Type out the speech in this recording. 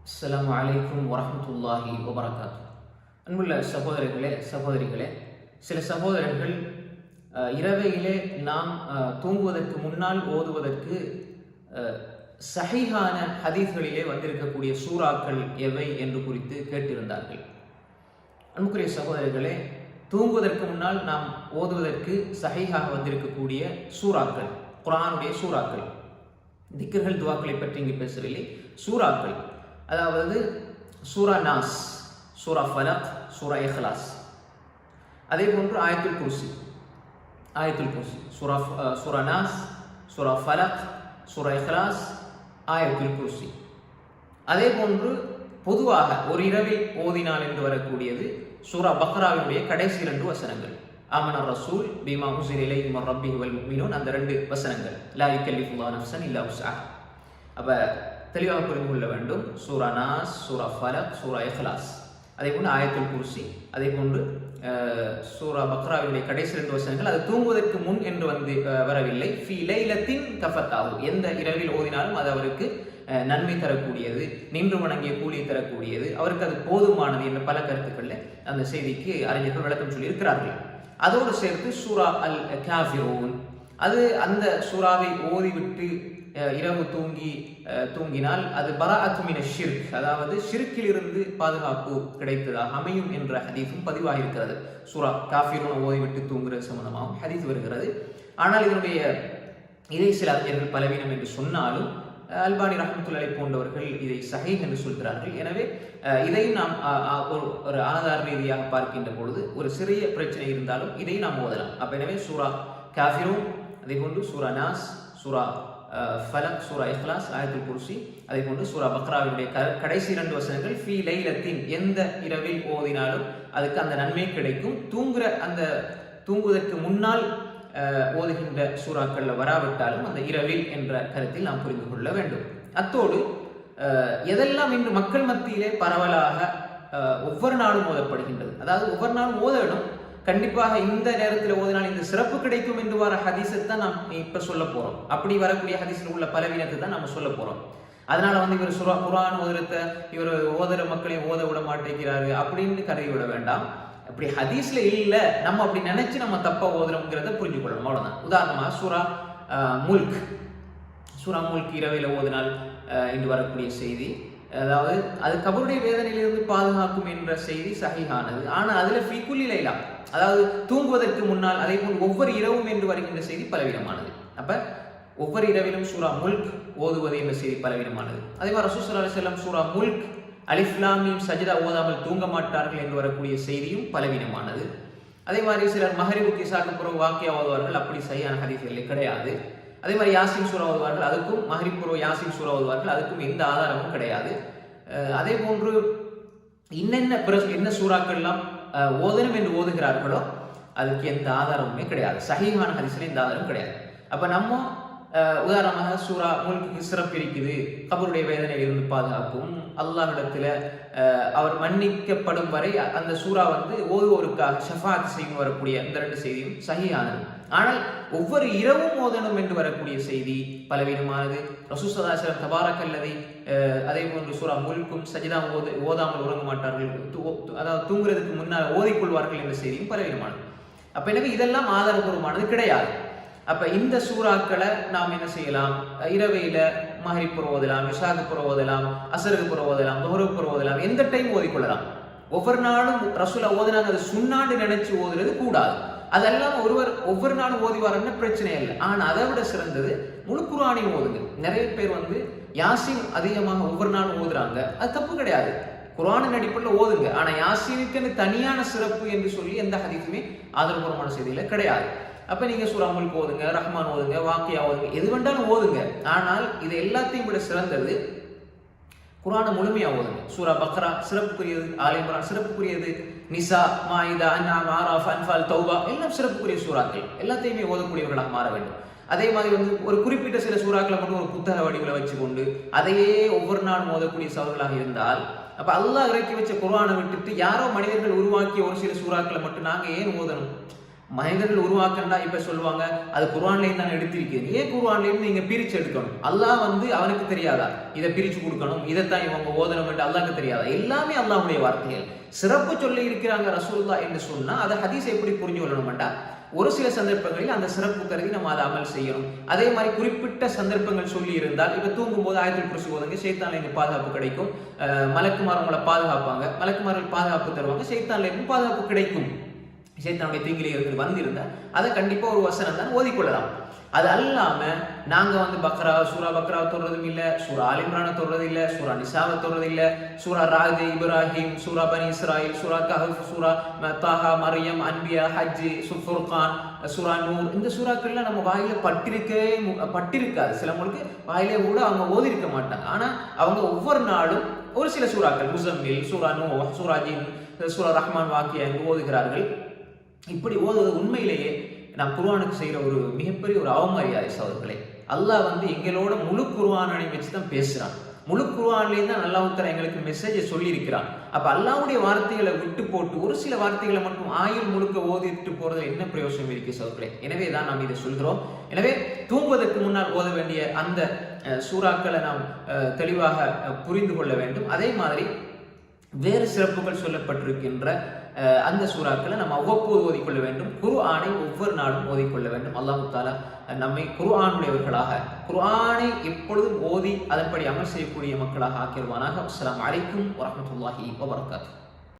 அஸ்ஸலாமு அலைக்கும் வரஹ்மத்துல்லாஹி வபரகாத்து. அன்புள்ள சகோதரர்களே சகோதரிகளே, சில சகோதரர்கள் இரவையிலே நாம் தூங்குவதற்கு முன்னால் ஓதுவதற்கு சஹீஹான ஹதீஸ்களிலே வந்திருக்கக்கூடிய சூறாக்கள் எவை என்று குறித்து கேட்டிருந்தார்கள். அன்புக்குரிய சகோதரர்களே, தூங்குவதற்கு முன்னால் நாம் ஓதுவதற்கு சஹீஹாக வந்திருக்கக்கூடிய சூறாக்கள், குர்ஆனுடைய சூறாக்கள், திக்ர்கள் துவாக்களை பற்றி இங்கு பேசவில்லை, சூறாக்கள். அதாவது சூரா நாஸ், சூரா ஃபலக், சூரா இஹ்லாஸ், அதே போன்று ஆயத்துல் குர்சி, சூரா நாஸ், சூரா ஃபலக், சூரா இஹ்லாஸ், ஆயத்துல் குர்சி. அதே போன்று பொதுவாக ஒரு இரவில் ஓதினால் என்று வரக்கூடியது சூரா பக்ராவினுடைய கடைசி 2 வசனங்கள், ஆமன ரசூல் பீமா உஸில இலைஹி மின் ரப்பிஹி வல் முஃமினூன், அந்த 2 வசனங்கள், லா யுகல்லிஃபுல்லாஹு நஃப்ஸன் இல்லா உஸ்அஹா. அப்ப தெளிவாக புரிந்து கொள்ள வேண்டும். சூரா நாஸ், சூரா ஃபலக், சூரா இஹ்லாஸ், அதே போன்று ஆயத்துல் குர்சி, அதே போன்று சூரா பக்ராவினுடைய கடைசி 2 வசனங்கள். அது தூங்குவதற்கு முன் என்று வரவில்லை. ஃபீ லைலத்தின் கஃபத்தாஹு, எந்த இரவில் ஓதினாலும் அது அவருக்கு நன்மை தரக்கூடியது, நின்று வணங்கிய கூலியை தரக்கூடியது, அவருக்கு அது போதுமானது என்ற பல கருத்துக்களில் அந்த செய்திக்கு அறிஞர்கள் விளக்கம் சொல்லி இருக்கிறார்கள். அதோடு சேர்த்து சூரா அல் காஃபிரூன், அது அந்த சூறாவை ஓதிவிட்டு இரவு தூங்கினால் அது பராஅத்து மின ஷிர்க், அதாவது ஷிர்க்கில் இருந்து பாதுகாப்பு கிடைத்ததாக அமையும் என்ற ஹதீஸும் பதிவாக இருக்கிறது. சூரா காஃபிரூன் ஓதிவிட்டு தூங்குறது சம்பந்தமாகவும் ஹதீஸ் வருகிறது. ஆனால் இதை சில அறிஞர்கள் பலவீனம் என்று சொன்னாலும் அல்பானி ரஹ்மத்துல்லாஹி போன்றவர்கள் இதை சஹீஹ் என்று சொல்கிறார்கள். எனவே இதையும் நாம் ஒரு ஆதார ரீதியாக பார்க்கின்ற பொழுது ஒரு சிறிய பிரச்சனை இருந்தாலும் இதை நாம் ஓதலாம். அப்ப எனவே சூரா காஃபிரூன், அதே போன்று சூரா நாஸ், சூரா ஃபலக், சூரா இஹ்லாஸ், ஆயத்துல் குர்சி, அதே போன்று சூரா பக்ராவினுடைய கடைசி 2 வசனங்கள், ஃபீ லைலத்தின், எந்த இரவில் ஓதினாலும் அதுக்கு அந்த நன்மை கிடைக்கும். தூங்குவதற்கு முன்னால் ஓதுகின்ற சூறாக்கள்ல வராவிட்டாலும் அந்த இரவில் என்ற கருத்தில் நாம் புரிந்து கொள்ள வேண்டும். அத்தோடு எதெல்லாம் இன்று மக்கள் மத்தியிலே பரவலாக ஒவ்வொரு நாளும் ஓதப்படுகின்றது, அதாவது ஒவ்வொரு நாளும் ஓத வேண்டும், கண்டிப்பாக இந்த நேரத்தில் ஓதினால் இந்த சிறப்பு கிடைக்கும் என்று வர ஹதீஸை தான் நாம் இப்ப சொல்ல போறோம். அப்படி வரக்கூடிய ஹதீஸில் உள்ள பலவீனத்தை தான் நம்ம சொல்ல போறோம். அதனால இவர் குர்ஆன் ஓதுறத இவர் ஓதுற மக்களை ஓத விட மாட்டேங்கிறாரு அப்படின்னு கருதி விட வேண்டாம். அப்படி ஹதீஸ்ல இல்ல, நம்ம அப்படி நினைச்சு நம்ம தப்பா ஓதுறோம்ங்கிறத புரிஞ்சு கொள்ளணும், அவ்வளவுதான். உதாரணமாக சூரா முல்க் இரவையில ஓதினால் இன்று வரக்கூடிய செய்தி, அதாவது அது கபருடைய வேதனையிலிருந்து பாதுகாக்கும் என்ற செய்தி சஹீஹானது. ஆனால் அதுல ஃபீ குல்லி லைலா, அதாவது தூங்குவதற்கு முன்னால், அதே போல் ஒவ்வொரு இரவும் என்று வருகின்ற செய்தி பலவீனமானது. அப்ப ஒவ்வொரு இரவிலும் சூரா முல்க் ஓதுவது என்ற செய்தி பலவீனமானது. அதே மாதிரி ரசூல் ஸல்லல்லாஹு அலைஹி வஸல்லம் சூரா முல்க் அலிஃப் லாம் மீம் சஜ்தா ஓதாமல் தூங்க மாட்டார்கள் என்று வரக்கூடிய செய்தியும் பலவீனமானது. அதே மாதிரி சிலர் மஹரிபுக்கு இஷாக்கு பிறகு வாக்கியா ஓதுவார்கள், அப்படி சரியான ஹதீஸ்களே கிடையாது. அதே மாதிரி யாசின் சூரா ஓதுவார்கள், அதுக்கும் மஹரிப் பிறகு யாசின் சூரா ஓதுவார்கள், அதுக்கும் எந்த ஆதாரமும் கிடையாது. அதே போன்று என்ன சூறாக்கள்லாம் ஓதணும் என்று ஓதுகிறார்களோ அதுக்கு எந்த ஆதாரமுமே கிடையாது, சஹீஹான ஹதீஸ்ல எந்த ஆதாரமும் கிடையாது. அப்ப நம்ம உதாரணமாக சூரா முல்க்கு சிறப்பு இருக்குது, கபருடைய வேதனையில் இருந்து பாதுகாக்கும், அல்லாஹ்விடத்துல அவர் மன்னிக்கப்படும் வரை அந்த சூரா ஓதுவோருக்காக ஷஃபாத் செய்யும் வரக்கூடிய இந்த 2 செய்தியும் சஹீஹானது. ஆனால் ஒவ்வொரு இரவும் ஓதணும் என்று வரக்கூடிய செய்தி பலவீனமானது. ரசூல் ஸல்லல்லாஹு அலைஹி வஸல்லம் தபாரக்கல்லதி, அதே போன்று சூரா முல்கும் சஜ்தா ஓதாமல் உறங்க மாட்டார்கள், அதாவது தூங்குறதுக்கு முன்னால் ஓதிக்கொள்வார்கள் என்ற செய்தியும் பலவீனமானது. அப்ப எனவே இதெல்லாம் ஆதாரபூர்வமானது கிடையாது. அப்ப இந்த சூறாக்களை நாம் என்ன செய்யலாம், இரவையில மஹரிப் புற ஓதலாம், இஷாக்கு புற ஓதலாம், அசருக்கு புற ஓதலாம், துஹருக்கு புற ஓதலாம், எந்த டைம் ஓதிக்கொள்ளலாம். ஒவ்வொரு நாளும் ரசூலா ஓதினாங்க அது சுன்னாண்டு நினைச்சு ஓதுறது கூடாது. அதெல்லாம் ஒவ்வொரு நாளும் ஓதிவாருன்னு பிரச்சனை இல்லை. ஆனா அதை விட சிறந்தது முழு குர்ஆனையும் ஓதுங்க. நிறைய பேர் யாசின் அதிகமாக ஒவ்வொரு நாளும் ஓதுறாங்க, அது தப்பு கிடையாது, குர்ஆனின் அடிப்படையில் ஓதுங்க. ஆனா யாசீனுக்கு தனியான சிறப்பு என்று சொல்லி எந்த ஹதீஸுமே ஆதாரபூர்வமான செய்தியில கிடையாது. அப்ப நீங்க சூரா முல்க் ஓதுங்க, ரஹ்மான் ஓதுங்க, வாக்கியா ஓதுங்க, எது வேண்டாலும் ஓதுங்க. ஆனால் இது எல்லாத்தையும் விட சிறந்தது குர்ஆனை முழுமையா ஓதுங்க. சூரா பக்ரா சிறப்புக்குரியது, ஆல் இம்ரான் சிறப்புக்குரியது, நிசா, மாயிதா, அன்ஆம், ஆராஃப், அன்ஃபால், தௌபா எல்லாம் சிறப்புக்குரிய சூறாக்கள். எல்லாத்தையுமே ஓதக்கூடியவர்களாக மாற வேண்டும். அதே மாதிரி ஒரு குறிப்பிட்ட சில சூறாக்களை மட்டும் ஒரு புத்தக வடிவில் வச்சுக்கொண்டு அதையே ஒவ்வொரு நாளும் ஓதக்கூடிய சகோதரர்களாக இருந்தால், அப்ப அல்லாஹ் இறக்கி வச்ச குர்ஆனை விட்டுட்டு யாரோ மனிதர்கள் உருவாக்கிய ஒரு சில சூறாக்களை மட்டும் நாங்க ஏன் ஓதணும்? மனிதர்கள் உருவாக்கண்டா இப்ப சொல்லுவாங்க அது குர்ஆன்லயும் தான் எடுத்திருக்கீங்க. ஏன் குர்ஆன்லயும் நீங்க பிரிச்சு எடுக்கணும்? அல்லாஹ் அவனுக்கு தெரியாதா இதை பிரிச்சு கொடுக்கணும், இதைத்தான் இவங்க ஓதணும் என்று அல்லாஹ்க்கு தெரியாதா? எல்லாமே அல்லாஹ்வுடைய வார்த்தைகள். சிறப்பு சொல்லி இருக்கிறாங்க ரசூலுல்லாஹ் என்று சொன்னா அதை ஹதீஸ் எப்படி புரிஞ்சு கொள்ளணும்டா, ஒரு சில சந்தர்ப்பங்களில் அந்த சிறப்பு கருதி நம்ம அதை அமல் செய்யணும். அதே மாதிரி குறிப்பிட்ட சந்தர்ப்பங்கள் சொல்லி இருந்தால், இப்ப தூங்கும் போது ஆயத்துல் குர்சி ஓதுங்க, ஷைத்தான்ல இருந்து பாதுகாப்பு கிடைக்கும். மலக்குமார் உங்களை பாதுகாப்பாங்க, மலக்குமார்கள் பாதுகாப்பு தருவாங்க, ஷைத்தான்ல இருந்து பாதுகாப்பு கிடைக்கும். ஷைத்தானுடைய தீங்கிலே இருந்து வந்திருந்தா அதை கண்டிப்பா ஒரு வசனம் தான் ஓதிக்கொள்ளலாம். அது அல்லாம நாங்க பக்ரா சூரா பக்ரா தொடுறதும் இல்ல, சூரா ஆல் இம்ரான தொடுறது இல்ல, சூரா நிசாவை தொடுறது இல்ல, சூரா ராத் இப்ராஹிம், சூரா பனி இஸ்ராயில், சூரா கஹஃப், சூரா தாஹா, மரியம், அன்பியா, ஹஜ், ஃபுர்கான், சூரா நூர், இந்த சூறாக்கள்ல நம்ம வாயில பட்டிருக்காது. சிலவங்களுக்கு வாயிலே கூட அவங்க ஓதி இருக்க மாட்டாங்க. ஆனா அவங்க ஒவ்வொரு நாளும் ஒரு சில சூறாக்கள், முஸம்மில், சூரா நூஹ், சூரா ஜின், சூரா ரஹ்மான் வாக்கியா என்று ஓதுகிறார்கள். இப்படி ஓதுவது உண்மையிலேயே நாம் குர்ஆனுக்கு செய்யற ஒரு மிகப்பெரிய ஒரு அவமரியாதை சகோதரர்களே. அல்லாஹ் எங்களோட முழு குர்ஆனை வச்சு தான் பேசுறான். முழு குர்ஆன்லயே தான் அல்லாஹ் தஆலா எங்களுக்கு மெசேஜை சொல்லி இருக்கிறான். அப்ப அல்லாஹ்வுடைய வார்த்தைகளை விட்டு போட்டு ஒரு சில வார்த்தைகளை மட்டும் ஆயுள் முழுக்க ஓதிட்டு போறதுல என்ன பிரயோஜனம் இருக்கு சகோதரர்களே? எனவே தான் நாம் இதை சொல்கிறோம். எனவே தூங்குவதற்கு முன்னால் ஓத வேண்டிய அந்த சூறாக்களை நாம் தெளிவாக புரிந்து கொள்ள வேண்டும். அதே மாதிரி வேறு சிறப்புகள் சொல்லப்பட்டிருக்கின்ற அந்த சூறாக்களை நம்ம அவ்வப்போது ஓதிக்கொள்ள வேண்டும். குர்ஆனை ஒவ்வொரு நாளும் ஓதிக்கொள்ள வேண்டும். அல்லாஹ் தஆலா நம்மை குர்ஆனுடையவர்களாக, குர்ஆனை எப்பொழுதும் ஓதி அதன்படி அமல் செய்யக்கூடிய மக்களாக ஆக்கிடுவானாக. அஸ்ஸலாமு அலைக்கும் வரஹ்மத்துல்லாஹி வபரகாத்துஹு.